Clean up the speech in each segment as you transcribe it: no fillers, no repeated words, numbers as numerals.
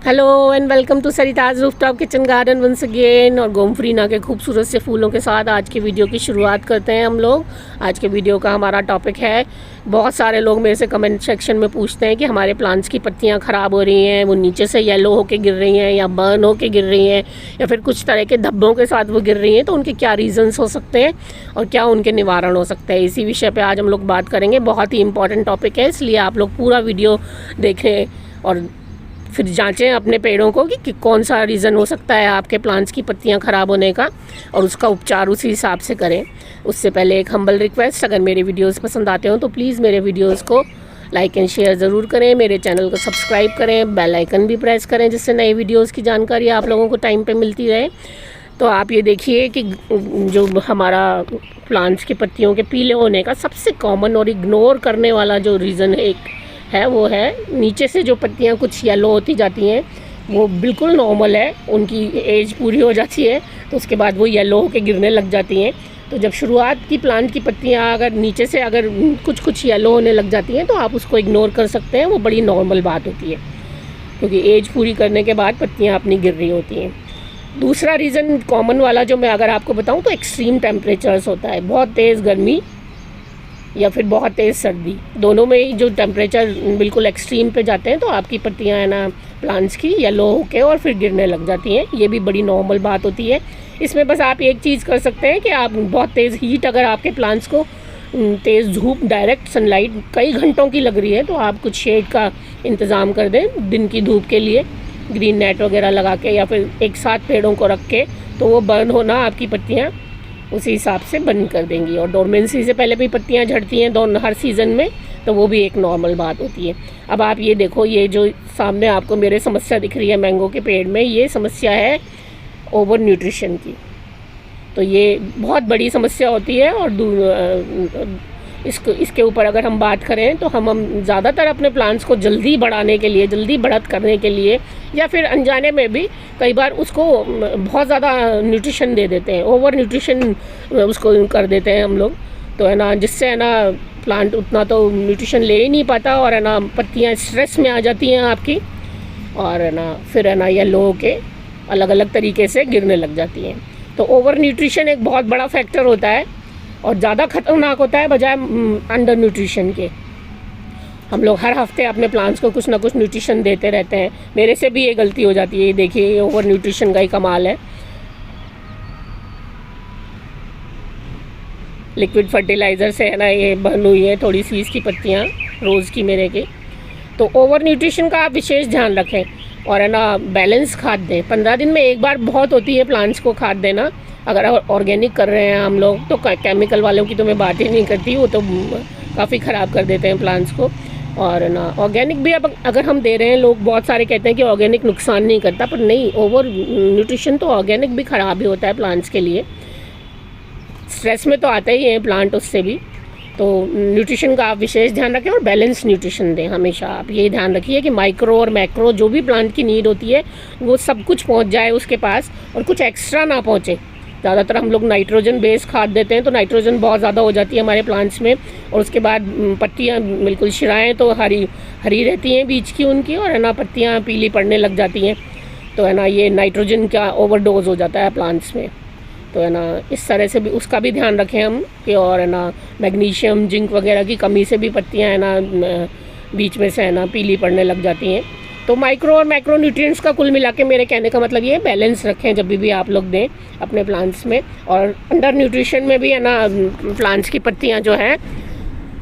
Hello and welcome to Sarita's rooftop kitchen garden once again. और gomphrena के खूबसूरत से फूलों के साथ आज की वीडियो की शुरुआत करते हैं हम लोग। आज के वीडियो का हमारा टॉपिक है, बहुत सारे लोग मेरे से कमेंट सेक्शन में पूछते हैं कि हमारे प्लांट्स की पत्तियां ख़राब हो रही हैं, वो नीचे से येलो होके गिर रही हैं या बर्न होके गिर रही हैं या फिर कुछ तरह के धब्बों के साथ वो गिर रही हैं, तो उनके क्या रीज़न्स हो सकते हैं और क्या उनके निवारण हो सकते हैं। इसी विषय पर आज हम लोग बात करेंगे। बहुत ही इंपॉर्टेंट टॉपिक है, इसलिए आप लोग पूरा वीडियो देखें और फिर जांचें अपने पेड़ों को कि कौन सा रीज़न हो सकता है आपके प्लांट्स की पत्तियां ख़राब होने का, और उसका उपचार उसी हिसाब से करें। उससे पहले एक हम्बल रिक्वेस्ट, अगर मेरे वीडियोस पसंद आते हो तो प्लीज़ मेरे वीडियोस को लाइक एंड शेयर ज़रूर करें, मेरे चैनल को सब्सक्राइब करें, बेल आइकन भी प्रेस करें, जिससे नई वीडियोज़ की जानकारी आप लोगों को टाइम पर मिलती रहे। तो आप ये देखिए कि जो हमारा प्लांट्स की पत्तियों के पीले होने का सबसे कॉमन और इग्नोर करने वाला जो रीज़न है वो है नीचे से जो पत्तियां कुछ येलो होती जाती हैं, वो बिल्कुल नॉर्मल है। उनकी एज पूरी हो जाती है तो उसके बाद वो येलो होके गिरने लग जाती हैं। तो जब शुरुआत की प्लांट की पत्तियां अगर नीचे से अगर कुछ येलो होने लग जाती हैं तो आप उसको इग्नोर कर सकते हैं, वो बड़ी नॉर्मल बात होती है, क्योंकि एज पूरी करने के बाद पत्तियाँ अपनी गिर रही होती हैं। दूसरा रीज़न कॉमन वाला जो मैं अगर आपको बताऊँ तो एक्सट्रीम टेम्परेचर्स होता है, बहुत तेज़ गर्मी या फिर बहुत तेज़ सर्दी, दोनों में ही जो टेम्परेचर बिल्कुल एक्सट्रीम पे जाते हैं तो आपकी पत्तियां है ना प्लांट्स की येलो होके और फिर गिरने लग जाती हैं। ये भी बड़ी नॉर्मल बात होती है। इसमें बस आप एक चीज़ कर सकते हैं कि आप बहुत तेज़ हीट, अगर आपके प्लांट्स को तेज़ धूप, डायरेक्ट सनलाइट कई घंटों की लग रही है तो आप कुछ शेड का इंतज़ाम कर दें दिन की धूप के लिए, ग्रीन नेट वगैरह लगा के या फिर एक साथ पेड़ों को रख के, तो वो बर्न होना आपकी पत्तियाँ उसी हिसाब से बंद कर देंगी। और डोरमेंसी से पहले भी पत्तियां झड़ती हैं दोनों हर सीज़न में, तो वो भी एक नॉर्मल बात होती है। अब आप ये देखो, ये जो सामने आपको मेरे समस्या दिख रही है मैंगो के पेड़ में, ये समस्या है ओवर न्यूट्रिशन की। तो ये बहुत बड़ी समस्या होती है और इसके ऊपर अगर हम बात करें तो हम ज़्यादातर अपने प्लांट्स को जल्दी बढ़ाने के लिए, जल्दी बढ़त करने के लिए, या फिर अनजाने में भी कई बार उसको बहुत ज़्यादा न्यूट्रिशन दे देते हैं, ओवर न्यूट्रिशन उसको कर देते हैं हम लोग, तो है ना, जिससे है ना प्लांट उतना तो न्यूट्रिशन ले ही नहीं पाता और है ना पत्तियाँ स्ट्रेस में आ जाती हैं आपकी, और है ना फिर है ना येलो के अलग अलग तरीके से गिरने लग जाती हैं। तो ओवर न्यूट्रिशन एक बहुत बड़ा फैक्टर होता है और ज़्यादा खतरनाक होता है बजाय अंडर न्यूट्रिशन के। हम लोग हर हफ्ते अपने प्लांट्स को कुछ ना कुछ न्यूट्रिशन देते रहते हैं, मेरे से भी ये गलती हो जाती है। ये देखिए, ये ओवर न्यूट्रिशन का ही कमाल है। लिक्विड फर्टिलाइज़र से है ना ये बर्न हुई है थोड़ी सी इसकी पत्तियाँ, रोज़ की मेरे की। तो ओवर न्यूट्रिशन का आप विशेष ध्यान रखें और है ना बैलेंस खाद दें। 15 दिन में एक बार बहुत होती है प्लांट्स को खाद देना। अगर ऑर्गेनिक कर रहे हैं हम लोग तो केमिकल वालों की तो मैं बात ही नहीं करती, वो तो काफ़ी ख़राब कर देते हैं प्लांट्स को। और ना ऑर्गेनिक भी अब अगर हम दे रहे हैं, लोग बहुत सारे कहते हैं कि ऑर्गेनिक नुकसान नहीं करता, पर नहीं, ओवर न्यूट्रिशन तो ऑर्गेनिक भी ख़राब ही होता है प्लांट्स के लिए। स्ट्रेस में तो आता ही है प्लांट उससे भी। तो न्यूट्रिशन का आप विशेष ध्यान रखें और बैलेंस न्यूट्रिशन दें हमेशा। आप ये ध्यान रखिए कि माइक्रो और मैक्रो जो भी प्लांट की नीड होती है वो सब कुछ पहुंच जाए उसके पास और कुछ एक्स्ट्रा ना पहुंचे। ज़्यादातर हम लोग नाइट्रोजन बेस खाद देते हैं तो नाइट्रोजन बहुत ज़्यादा हो जाती है हमारे प्लांट्स में, और उसके बाद पत्तियाँ बिल्कुल शिराएँ तो हरी हरी रहती हैं बीच की उनकी, और है ना पत्तियाँ पीली पड़ने लग जाती हैं। तो है ना ये नाइट्रोजन का ओवरडोज हो जाता है प्लांट्स में। तो है ना इस तरह से भी उसका भी ध्यान रखें हम कि, और है ना मैग्नीशियम, जिंक वगैरह की कमी से भी पत्तियाँ है ना बीच में से है ना पीली पड़ने लग जाती हैं। तो माइक्रो और मैक्रो न्यूट्रिएंट्स का कुल मिला के मेरे कहने का मतलब ये है, बैलेंस रखें जब भी आप लोग दें अपने प्लांट्स में। और अंडर न्यूट्रिशन में भी है ना प्लांट्स की पत्तियाँ जो हैं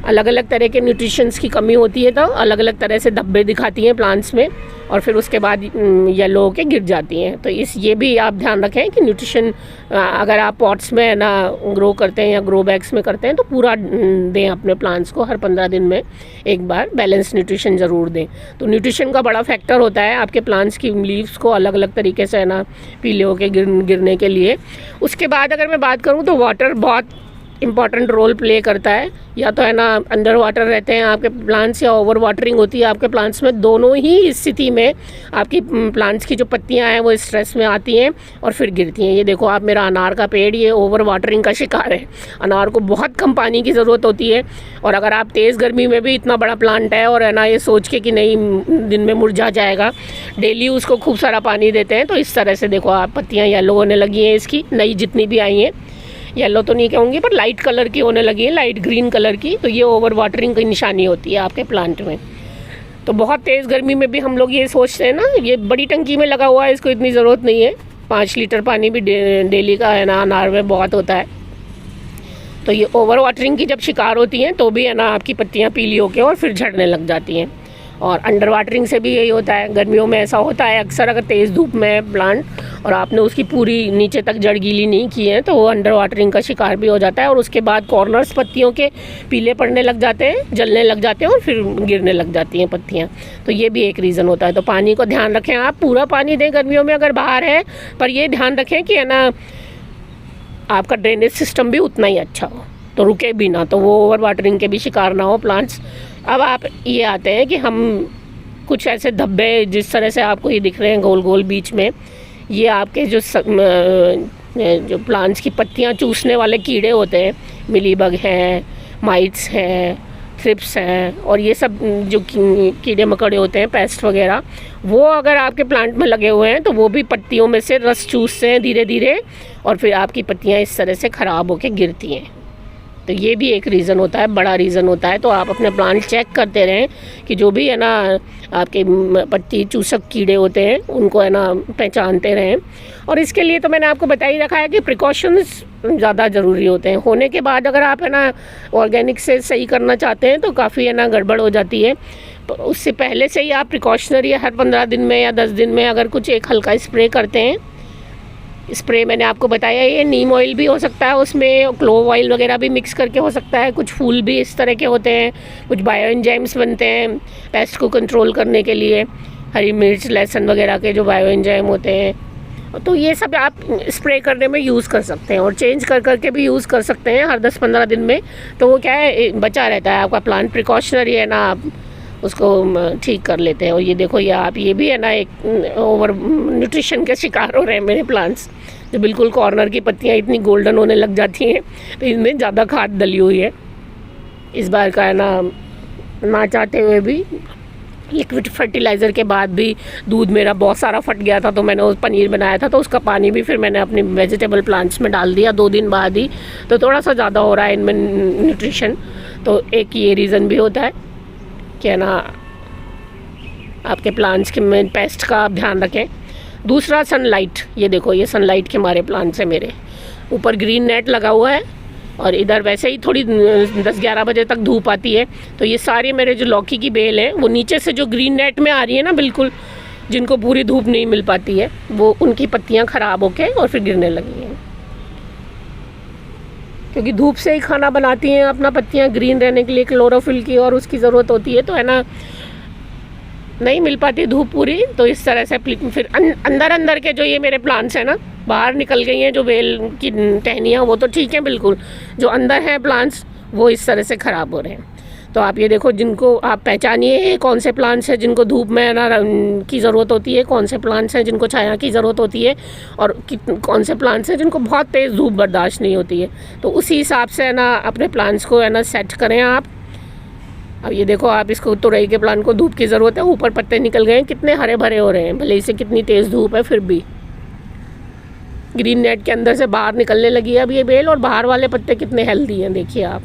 अलग अलग तरह के न्यूट्रिशंस की कमी होती है, तो अलग अलग तरह से धब्बे दिखाती हैं प्लांट्स में और फिर उसके बाद येलो होके गिर जाती हैं। तो ये भी आप ध्यान रखें कि न्यूट्रिशन अगर आप पॉट्स में ना ग्रो करते हैं या ग्रो बैग्स में करते हैं तो पूरा दें अपने प्लांट्स को, हर 15 दिन में एक बार बैलेंस न्यूट्रिशन ज़रूर दें। तो न्यूट्रिशन का बड़ा फैक्टर होता है आपके प्लांट्स की लीव्स को अलग अलग तरीके से है ना पीले होके गिरने के लिए। उसके बाद अगर मैं बात करूँ तो वाटर बहुत इम्पॉर्टेंट रोल प्ले करता है। या तो है ना अंडर वाटर रहते हैं आपके प्लांट्स, या ओवर वाटरिंग होती है आपके प्लांट्स में। दोनों ही स्थिति में आपकी प्लांट्स की जो पत्तियां हैं वो स्ट्रेस में आती हैं और फिर गिरती हैं। ये देखो आप, मेरा अनार का पेड़ ये ओवर वाटरिंग का शिकार है। अनार को बहुत कम पानी की ज़रूरत होती है, और अगर आप तेज़ गर्मी में भी इतना बड़ा प्लांट है और है ना ये सोच के कि नहीं दिन में मुरझा जाएगा, डेली उसको खूब सारा पानी देते हैं, तो इस तरह से देखो आप पत्तियाँ येलो होने लगी हैं इसकी, नई जितनी भी आई हैं। येलो तो नहीं कहूँगी पर लाइट कलर की होने लगी है, लाइट ग्रीन कलर की। तो ये ओवर वाटरिंग की निशानी होती है आपके प्लांट में। तो बहुत तेज़ गर्मी में भी हम लोग ये सोचते हैं ना, ये बड़ी टंकी में लगा हुआ है, इसको इतनी ज़रूरत नहीं है। 5 लीटर पानी भी डेली का है ना अनार में बहुत होता है। तो ये ओवर वाटरिंग की जब शिकार होती हैं तो भी है ना आपकी पत्तियाँ पीली होकर और फिर झड़ने लग जाती हैं। और अंडर वाटरिंग से भी यही होता है, गर्मियों में ऐसा होता है अक्सर, अगर तेज़ धूप में है प्लांट और आपने उसकी पूरी नीचे तक जड़ गीली नहीं की है तो वो अंडर वाटरिंग का शिकार भी हो जाता है, और उसके बाद कॉर्नर्स पत्तियों के पीले पड़ने लग जाते हैं, जलने लग जाते हैं और फिर गिरने लग जाती हैं पत्तियाँ। तो ये भी एक रीज़न होता है। तो पानी को ध्यान रखें, आप पूरा पानी दें गर्मियों में अगर बाहर है, पर ये ध्यान रखें कि है ना आपका ड्रेनेज सिस्टम भी उतना ही अच्छा हो, तो रुके भी ना, तो वो ओवर वाटरिंग के भी शिकार ना हो प्लांट्स। अब आप ये आते हैं कि हम कुछ ऐसे धब्बे जिस तरह से आपको ये दिख रहे हैं गोल गोल बीच में, ये आपके जो प्लांट्स की पत्तियां चूसने वाले कीड़े होते हैं, मिलीबग हैं, माइट्स हैं, थ्रिप्स हैं, और ये सब जो कीड़े मकड़े होते हैं, पेस्ट वगैरह, वो अगर आपके प्लांट में लगे हुए हैं तो वो भी पत्तियों में से रस चूसते हैं धीरे धीरे, और फिर आपकी पत्तियां इस तरह से ख़राब होकर गिरती हैं। तो ये भी एक रीज़न होता है, बड़ा रीज़न होता है। तो आप अपने प्लांट चेक करते रहें कि जो भी है ना आपके पत्ती चूसक कीड़े होते हैं उनको है ना पहचानते रहें। और इसके लिए तो मैंने आपको बता ही रखा है कि प्रिकॉशंस ज़्यादा ज़रूरी होते हैं। होने के बाद अगर आप है ना ऑर्गेनिक से सही करना चाहते हैं तो काफ़ी है ना गड़बड़ हो जाती है। तो उससे पहले से ही आप प्रिकॉशनरी हर 15 दिन में या 10 दिन में अगर कुछ एक हल्का स्प्रे करते हैं। स्प्रे मैंने आपको बताया, ये नीम ऑयल भी हो सकता है, उसमें क्लोव ऑयल वगैरह भी मिक्स करके हो सकता है। कुछ फूल भी इस तरह के होते हैं, कुछ बायो एंजाइम्स बनते हैं पेस्ट को कंट्रोल करने के लिए, हरी मिर्च, लहसुन वगैरह के जो बायो एंजाइम होते हैं। तो ये सब आप स्प्रे करने में यूज़ कर सकते हैं, और चेंज कर करके भी यूज़ कर सकते हैं हर 10-15 दिन में। तो वो क्या है, बचा रहता है आपका प्लांट, प्रिकॉशनरी है ना, आप उसको ठीक कर लेते हैं। और ये देखो ये भी है ना एक ओवर न्यूट्रिशन के शिकार हो रहे हैं मेरे प्लांट्स, जो बिल्कुल कॉर्नर की पत्तियां इतनी गोल्डन होने लग जाती हैं, तो इनमें ज़्यादा खाद डली हुई है। इस बार का है ना चाहते हुए भी लिक्विड फर्टिलाइज़र के बाद भी दूध मेरा बहुत सारा फट गया था, तो मैंने उस पनीर बनाया था, तो उसका पानी भी फिर मैंने अपने वेजिटेबल प्लांट्स में डाल दिया 2 दिन बाद ही। तो थोड़ा सा ज़्यादा हो रहा है इनमें न्यूट्रिशन। तो एक ये रीज़न भी होता है कि ना आपके प्लांट्स के में पेस्ट का आप ध्यान रखें। दूसरा सनलाइट, ये देखो ये सनलाइट के हमारे प्लांट्स हैं मेरे, ऊपर ग्रीन नेट लगा हुआ है और इधर वैसे ही थोड़ी 10-11 बजे तक धूप आती है। तो ये सारे मेरे जो लौकी की बेल हैं वो नीचे से जो ग्रीन नेट में आ रही है ना, बिल्कुल जिनको पूरी धूप नहीं मिल पाती है, वो उनकी पत्तियां ख़राब होके और फिर गिरने लगी हैं, क्योंकि धूप से ही खाना बनाती हैं अपना पत्तियां ग्रीन रहने के लिए, क्लोरोफिल की और उसकी ज़रूरत होती है। तो है ना नहीं मिल पाती धूप पूरी, तो इस तरह से फिर अंदर के जो ये मेरे प्लांट्स हैं ना, बाहर निकल गई हैं जो बेल की टहनियाँ, वो तो ठीक है बिल्कुल, जो अंदर हैं प्लांट्स वो इस तरह से ख़राब हो रहे हैं। तो आप ये देखो, जिनको आप पहचानिए कौन से प्लांट्स हैं जिनको धूप में ना की ज़रूरत होती है, कौन से प्लांट्स हैं जिनको छाया की ज़रूरत होती है, और कौन से प्लांट्स हैं जिनको बहुत तेज़ धूप बर्दाश्त नहीं होती है। तो उसी हिसाब से है ना अपने प्लांट्स को है ना सेट करें आप। अब ये देखो आप, इसको तुरई के प्लांट को धूप की ज़रूरत है, ऊपर पत्ते निकल गए हैं, कितने हरे भरे हो रहे हैं, भले इसे कितनी तेज़ धूप है फिर भी ग्रीन नेट के अंदर से बाहर निकलने लगी है अब ये बेल, और बाहर वाले पत्ते कितने हेल्दी हैं देखिए आप।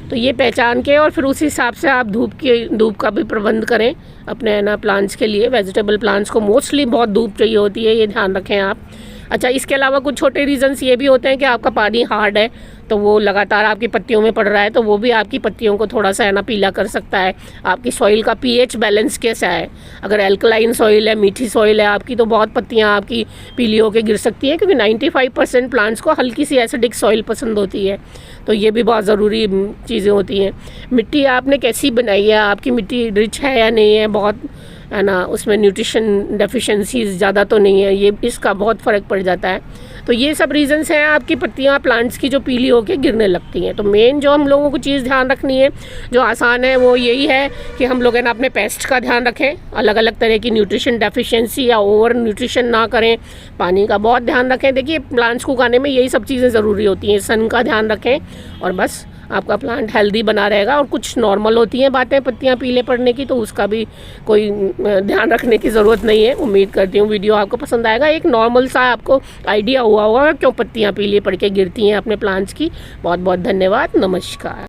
तो ये पहचान के और फिर उसी हिसाब से आप धूप का भी प्रबंध करें अपने ना प्लांट्स के लिए। वेजिटेबल प्लांट्स को मोस्टली बहुत धूप चाहिए होती है, ये ध्यान रखें आप। अच्छा, इसके अलावा कुछ छोटे रीज़न्स ये भी होते हैं कि आपका पानी हार्ड है, तो वो लगातार आपकी पत्तियों में पड़ रहा है, तो वो भी आपकी पत्तियों को थोड़ा सा है ना पीला कर सकता है। आपकी सॉइल का पीएच बैलेंस कैसा है, अगर एल्कलाइन सॉइल है, मीठी सॉइल है आपकी, तो बहुत पत्तियां आपकी पीली होकर गिर सकती हैं, क्योंकि 95% प्लांट्स को हल्की सी एसिडिक सॉइल पसंद होती है। तो ये भी बहुत ज़रूरी चीज़ें होती हैं। मिट्टी आपने कैसी बनाई है, आपकी मिट्टी रिच है या नहीं है, बहुत है ना, उसमें न्यूट्रिशन डेफिशिएंसीज ज़्यादा तो नहीं है, ये इसका बहुत फ़र्क पड़ जाता है। तो ये सब रीज़न्स हैं आपकी पत्तियाँ प्लांट्स की जो पीली होकर गिरने लगती हैं। तो मेन जो हम लोगों को चीज़ ध्यान रखनी है, जो आसान है, वो यही है कि हम लोग है ना अपने पेस्ट का ध्यान रखें, अलग अलग तरह की न्यूट्रिशन डेफिशिएंसी या ओवर न्यूट्रिशन ना करें, पानी का बहुत ध्यान रखें। देखिए प्लांट्स को उगाने में यही सब चीज़ें ज़रूरी होती हैं, सन का ध्यान रखें और बस आपका प्लांट हेल्दी बना रहेगा। और कुछ नॉर्मल होती हैं बातें पत्तियां पीले पड़ने की, तो उसका भी कोई ध्यान रखने की ज़रूरत नहीं है। उम्मीद करती हूँ वीडियो आपको पसंद आएगा, एक नॉर्मल सा आपको आइडिया हुआ होगा क्यों पत्तियां पीली पड़ के गिरती हैं अपने प्लांट्स की। बहुत बहुत धन्यवाद, नमस्कार।